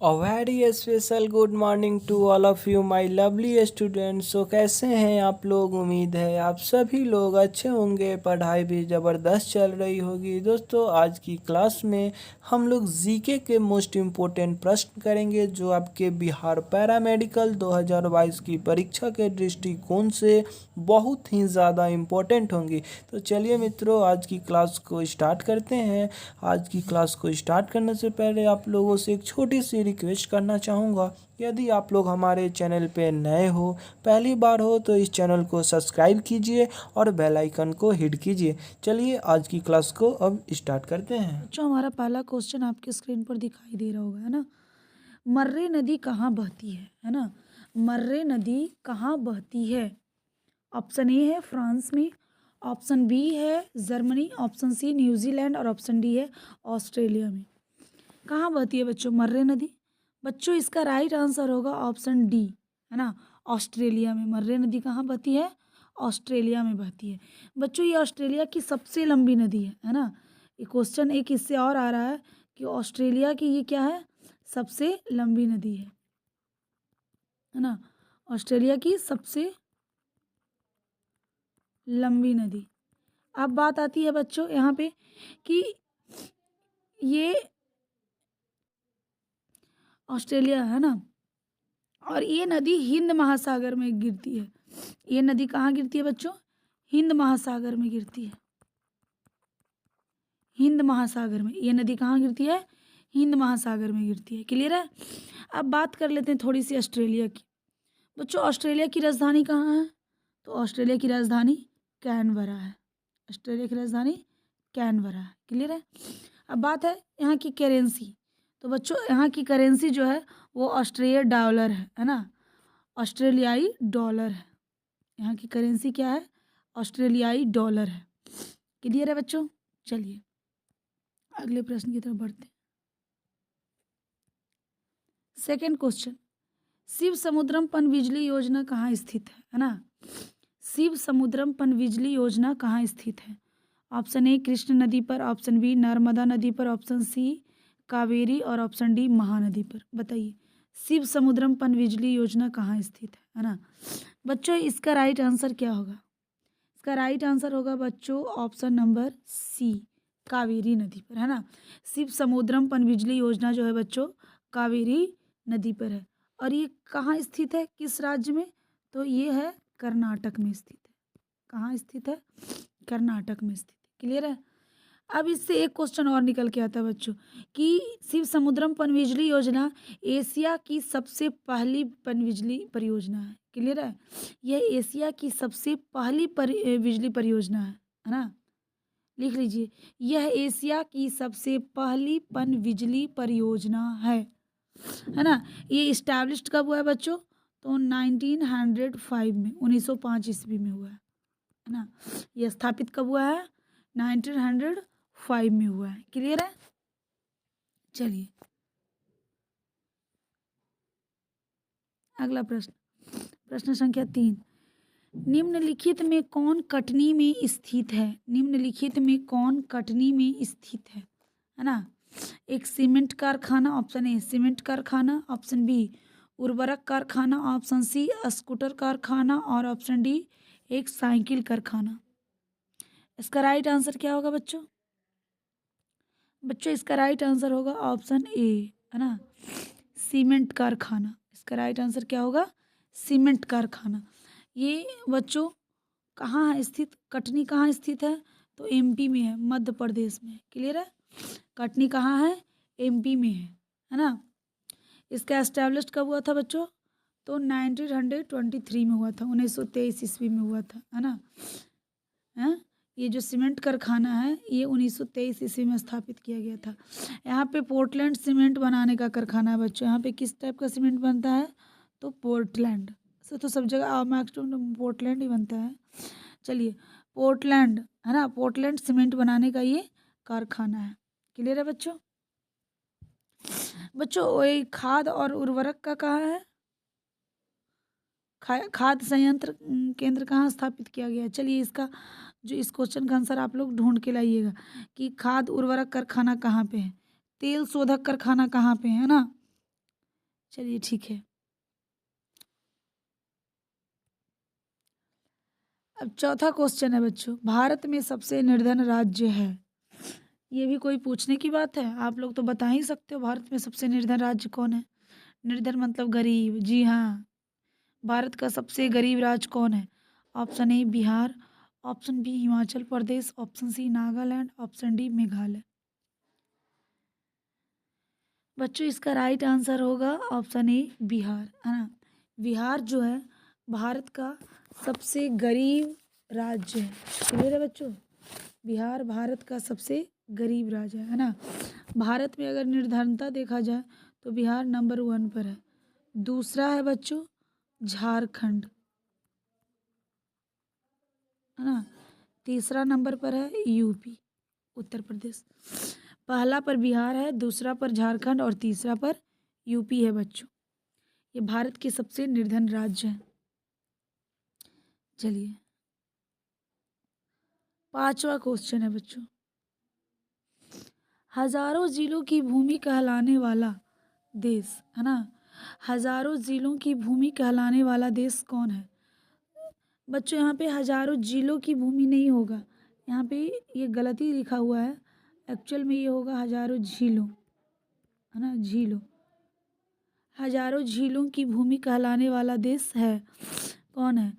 A very special good morning to all of you my lovely students। सो कैसे हैं आप लोग। उम्मीद है आप सभी लोग अच्छे होंगे, पढ़ाई भी ज़बरदस्त चल रही होगी। दोस्तों आज की क्लास में हम लोग जीके के मोस्ट इम्पोर्टेंट प्रश्न करेंगे जो आपके बिहार पैरामेडिकल 2022 की परीक्षा के दृष्टिकोण से बहुत ही ज़्यादा इम्पोर्टेंट होंगी। तो चलिए मित्रों आज की क्लास को स्टार्ट करते हैं। आज की क्लास को स्टार्ट करने से पहले आप लोगों से एक छोटी सी रिक्वेस्ट करना चाहूँगा। यदि आप लोग हमारे चैनल पे नए हो, पहली बार हो, तो इस चैनल को सब्सक्राइब कीजिए और बेल आइकन को हिट कीजिए। चलिए आज की क्लास को अब स्टार्ट करते हैं। बच्चों हमारा पहला क्वेश्चन आपके स्क्रीन पर दिखाई दे रहा होगा, है ना। मर्रे नदी कहाँ बहती है ना। मर्रे नदी कहाँ बहती है। ऑप्शन ए है फ्रांस में, ऑप्शन बी है जर्मनी, ऑप्शन सी न्यूजीलैंड और ऑप्शन डी है ऑस्ट्रेलिया में। कहाँ बहती है बच्चों मर्रे नदी। बच्चों इसका राइट आंसर होगा ऑप्शन डी, है ना, ऑस्ट्रेलिया में। मर्रे नदी कहाँ बहती है, ऑस्ट्रेलिया में बहती है। बच्चों ये ऑस्ट्रेलिया की सबसे लंबी नदी है ना। ये क्वेश्चन एक इससे और आ रहा है कि ऑस्ट्रेलिया की ये क्या है, सबसे लंबी नदी है ना। ऑस्ट्रेलिया की सबसे लंबी नदी। अब बात आती है बच्चों यहाँ पे कि ये ऑस्ट्रेलिया है ना, और ये नदी हिंद महासागर में गिरती है। ये नदी कहाँ गिरती है बच्चों, हिंद महासागर में गिरती है। हिंद महासागर में ये नदी कहाँ गिरती है, हिंद महासागर में गिरती है। क्लियर है। अब बात कर लेते हैं थोड़ी सी ऑस्ट्रेलिया की। बच्चों ऑस्ट्रेलिया की राजधानी कहाँ है, तो ऑस्ट्रेलिया की राजधानी कैनबरा है। ऑस्ट्रेलिया की राजधानी कैनबरा है। क्लियर है। अब बात है यहाँ की करेंसी। तो बच्चों यहाँ की करेंसी जो है वो ऑस्ट्रेलिया डॉलर है ना, ऑस्ट्रेलियाई डॉलर है। यहाँ की करेंसी क्या है, ऑस्ट्रेलियाई डॉलर है। क्लियर है बच्चों। चलिए अगले प्रश्न की तरफ बढ़ते हैं। सेकंड क्वेश्चन, शिव समुद्रम पनबिजली योजना कहाँ स्थित है ना। शिव समुद्रम पनबिजली योजना कहाँ स्थित है। ऑप्शन ए कृष्ण नदी पर, ऑप्शन बी नर्मदा नदी पर, ऑप्शन सी कावेरी और ऑप्शन डी महानदी पर। बताइए शिव समुद्रम पनबिजली योजना कहाँ स्थित है ना। बच्चों इसका राइट आंसर क्या होगा, इसका राइट आंसर होगा बच्चों ऑप्शन नंबर सी, कावेरी नदी पर, है ना। शिव समुद्रम पनबिजली योजना जो है बच्चों कावेरी नदी पर है। और ये कहाँ स्थित है, किस राज्य में, तो ये है कर्नाटक में स्थित है। कहाँ स्थित है, कर्नाटक में स्थित है। क्लियर है। अब इससे एक क्वेश्चन और निकल के आता है बच्चों कि शिव समुद्रम पनबिजली योजना एशिया की सबसे पहली पनबिजली परियोजना है। क्लियर है। यह एशिया की सबसे पहली बिजली परियोजना है ना। लिख लीजिए, यह एशिया की सबसे पहली पनबिजली परियोजना है ना। ये इस्टेब्लिश्ड कब हुआ है बच्चों, तो 1905 में, 1905 ईस्वी में हुआ है ना। ये स्थापित कब हुआ है, 1905 में हुआ है। क्लियर है। चलिए अगला प्रश्न, प्रश्न संख्या 3, निम्नलिखित में कौन कटनी में स्थित है। निम्नलिखित में कौन कटनी में स्थित है ना। एक सीमेंट कारखाना, ऑप्शन ए सीमेंट कारखाना, ऑप्शन बी उर्वरक कारखाना, ऑप्शन सी स्कूटर कारखाना और ऑप्शन डी एक साइकिल कारखाना। इसका राइट आंसर क्या होगा बच्चों, बच्चों इसका राइट आंसर होगा ऑप्शन ए, है ना, सीमेंट कारखाना। इसका राइट आंसर क्या होगा, सीमेंट कारखाना। ये बच्चों कहाँ है स्थित, कटनी कहाँ स्थित है, तो एमपी में है, मध्य प्रदेश में। क्लियर है। कटनी कहाँ है, एमपी में है ना। इसका एस्टेब्लिश कब हुआ था बच्चों, तो 1923 में हुआ था, 1923 ईस्वी में हुआ था, है ना। है ये जो सीमेंट कारखाना है ये 1923 ईस्वी में स्थापित किया गया था। यहाँ पे पोर्टलैंड सीमेंट बनाने का कारखाना है बच्चों। यहाँ पे किस टाइप का सीमेंट बनता है, तो पोर्टलैंड से, तो सब जगह मैक्सिमम पोर्टलैंड ही बनता है। चलिए पोर्टलैंड, है ना, पोर्टलैंड सीमेंट बनाने का ये कारखाना है। क्लियर है बच्चों। बच्चों वही खाद और उर्वरक का कहाँ है, खाद संयंत्र केंद्र कहाँ स्थापित किया गया है। चलिए इसका जो इस क्वेश्चन का आंसर आप लोग ढूंढ के लाइएगा कि खाद उर्वरक कारखाना कहाँ पे है, तेल शोधक कारखाना कहाँ पे है ना, चलिए ठीक है। अब चौथा क्वेश्चन है बच्चों, भारत में सबसे निर्धन राज्य है। ये भी कोई पूछने की बात है? आप लोग तो बता ही सकते हो भारत में सबसे निर्धन राज्य कौन है। निर्धन मतलब गरीब। जी हाँ, भारत का सबसे गरीब राज्य कौन है? Option A Bihar, option B Himachal Pradesh, option C Nagaland, option D Meghalaya. बच्चों इसका राइट आंसर होगा ऑप्शन ए बिहार, है ना। बिहार जो है भारत का सबसे गरीब राज्य है। क्लियर है बच्चों? बिहार भारत का सबसे गरीब राज्य है ना। भारत में अगर निर्धनता देखा जाए तो बिहार नंबर 1 पर है। दूसरा है बच्चों झारखंड, है ना। तीसरा नंबर पर है यूपी, उत्तर प्रदेश। पहला पर बिहार है, दूसरा पर झारखंड और तीसरा पर यूपी है बच्चों। ये भारत के सबसे निर्धन राज्य हैं। चलिए पांचवा क्वेश्चन है बच्चों, हजारों जिलों की भूमि कहलाने वाला देश, है ना। हजारों जिलों की भूमि कहलाने वाला देश कौन है? बच्चों यहाँ पे हजारों जिलों की भूमि नहीं होगा, यहाँ पे ये गलती लिखा हुआ है। एक्चुअल में ये होगा हजारों झीलों, है ना, झीलों। हजारों झीलों की भूमि कहलाने वाला देश है कौन है?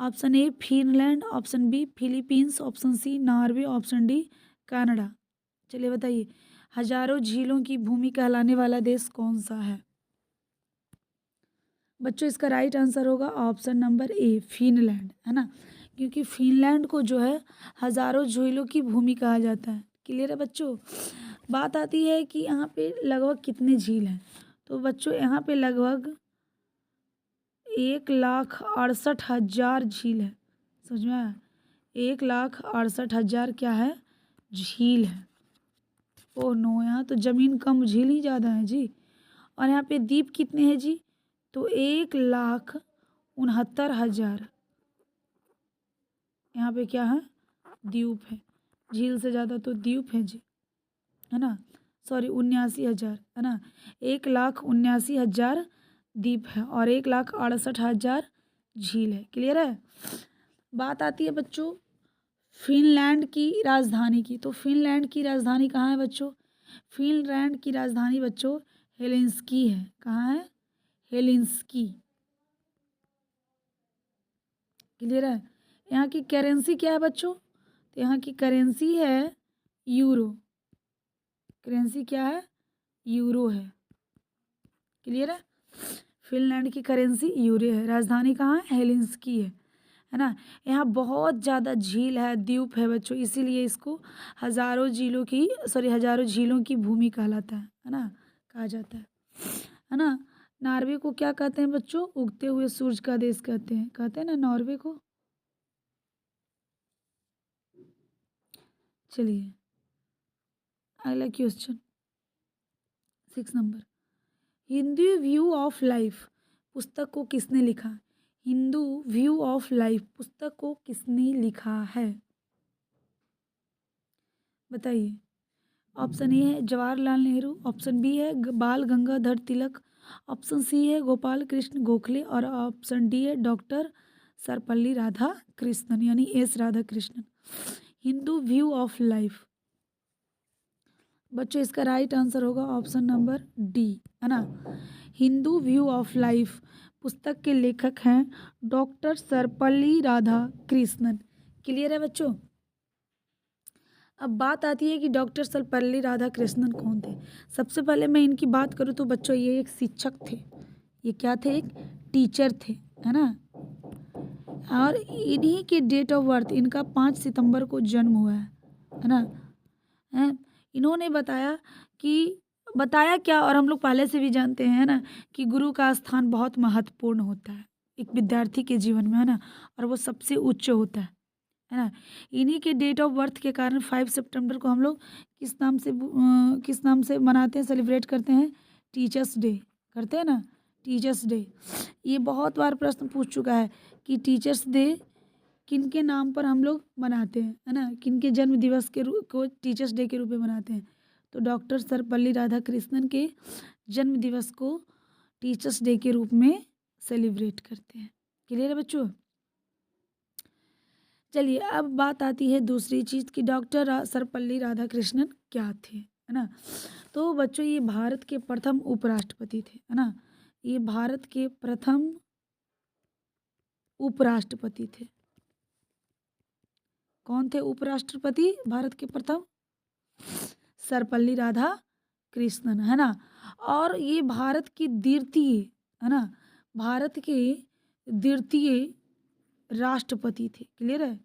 Option A Finland, option B Philippines, option C Norway, option D Canada. चलिए बताइए हजारों झीलों की भूमि कहलाने वाला देश कौन सा है? बच्चों इसका राइट आंसर होगा ऑप्शन नंबर ए फिनलैंड, है ना। क्योंकि फिनलैंड को जो है हजारों झीलों की भूमि कहा जाता है। क्लियर है बच्चों? बात आती है कि यहाँ पे लगभग कितने झील हैं, तो बच्चों यहाँ पे लगभग 1,68,000 झील है। समझ में आया? 1,68,000 क्या है? झील है। ओह नो, यहाँ तो जमीन कम झील ही ज़्यादा है जी। और यहाँ पे द्वीप कितने हैं जी? तो 1,69,000 यहाँ पे क्या है? द्वीप है। झील से ज़्यादा तो द्वीप है जी, है ना। सॉरी 79,000, है ना। 1,79,000 द्वीप है और 1,68,000 झील है। क्लियर है? बात आती है बच्चों फिनलैंड की राजधानी की। तो फिनलैंड की राजधानी कहाँ है बच्चों? फिनलैंड की राजधानी बच्चों हेलेंस्की है। कहाँ है? हेलेंस्की। क्लियर है? यहाँ की करेंसी क्या है बच्चों? तो यहाँ की करेंसी है यूरो। करेंसी क्या है? यूरो है। क्लियर है? फिनलैंड की करेंसी यूरो है। राजधानी कहाँ है? हेलेंस्की है ना। यहाँ बहुत ज़्यादा झील है, द्वीप है बच्चों, इसीलिए इसको हजारों झीलों की भूमि कहलाता है ना, कहा जाता है ना। नॉर्वे को क्या कहते हैं बच्चों? उगते हुए सूरज का देश कहते हैं ना नॉर्वे को। चलिए अगला question 6 number, Hindu view of life पुस्तक को किसने लिखा? हिंदू व्यू ऑफ लाइफ पुस्तक को किसने लिखा है? बताइए। ऑप्शन ए है जवाहरलाल नेहरू, ऑप्शन बी है बाल गंगाधर तिलक, ऑप्शन सी है गोपाल कृष्ण गोखले और ऑप्शन डी है डॉक्टर सर्वपल्ली राधा कृष्णन यानी S Radha Krishnan. Hindu view of life बच्चों इसका राइट आंसर होगा ऑप्शन नंबर डी, है ना। हिंदू व्यू ऑफ लाइफ पुस्तक के लेखक हैं डॉक्टर सर्वपल्ली राधा कृष्णन। क्लियर है बच्चों? अब बात आती है कि डॉक्टर सर्वपल्ली राधाकृष्णन कौन थे। सबसे पहले मैं इनकी बात करूँ तो बच्चों ये एक शिक्षक थे। ये क्या थे? एक टीचर थे, है ना। और इन्हीं के डेट ऑफ बर्थ इनका 5 सितंबर को जन्म हुआ है ना। इन्होंने बताया क्या, और हम लोग पहले से भी जानते हैं ना कि गुरु का स्थान बहुत महत्वपूर्ण होता है एक विद्यार्थी के जीवन में, है ना, और वो सबसे उच्च होता है ना। इन्हीं के डेट ऑफ बर्थ के कारण 5 सितंबर को हम लोग किस नाम से मनाते हैं, सेलिब्रेट करते हैं? टीचर्स डे करते हैं ना, टीचर्स डे। ये बहुत बार प्रश्न पूछ चुका है कि टीचर्स डे किन के नाम पर हम लोग मनाते हैं, है ना, किन के जन्म दिवस को टीचर्स डे के रूप में मनाते हैं। तो डॉक्टर सर्वपल्ली राधाकृष्णन के जन्म दिवस को टीचर्स डे के रूप में सेलिब्रेट करते हैं। क्लियर है बच्चों? चलिए अब बात आती है दूसरी चीज़ की डॉक्टर सर्वपल्ली राधाकृष्णन क्या थे, है ना। तो बच्चों ये भारत के प्रथम उपराष्ट्रपति थे, है ना। ये भारत के प्रथम उपराष्ट्रपति थे। कौन थे उपराष्ट्रपति भारत के प्रथम? सर्वपल्ली राधाकृष्णन, है ना। और ये भारत की द्वितीय, है ना, भारत के द्वितीय राष्ट्रपति थे। क्लियर है?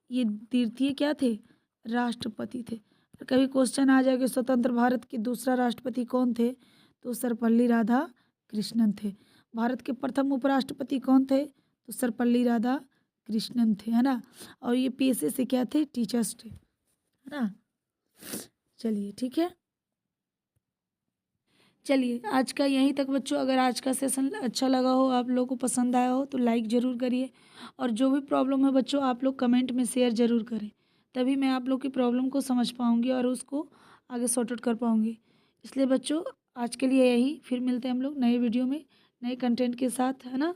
ये द्वितीय क्या थे? राष्ट्रपति थे। कभी क्वेश्चन आ जाए कि स्वतंत्र भारत के दूसरा राष्ट्रपति कौन थे, तो सर्वपल्ली राधाकृष्णन थे। भारत के प्रथम उपराष्ट्रपति कौन थे? तो सर्वपल्ली राधाकृष्णन थे, है ना। और ये पेशे से क्या थे? टीचर्स थे, है ना। चलिए ठीक है, चलिए आज का यहीं तक बच्चों। अगर आज का सेशन अच्छा लगा हो, आप लोगों को पसंद आया हो, तो लाइक ज़रूर करिए। और जो भी प्रॉब्लम है बच्चों, आप लोग कमेंट में शेयर ज़रूर करें, तभी मैं आप लोग की प्रॉब्लम को समझ पाऊँगी और उसको आगे सॉर्ट आउट कर पाऊँगी। इसलिए बच्चों आज के लिए यही, फिर मिलते हैं हम लोग नए वीडियो में नए कंटेंट के साथ, है ना।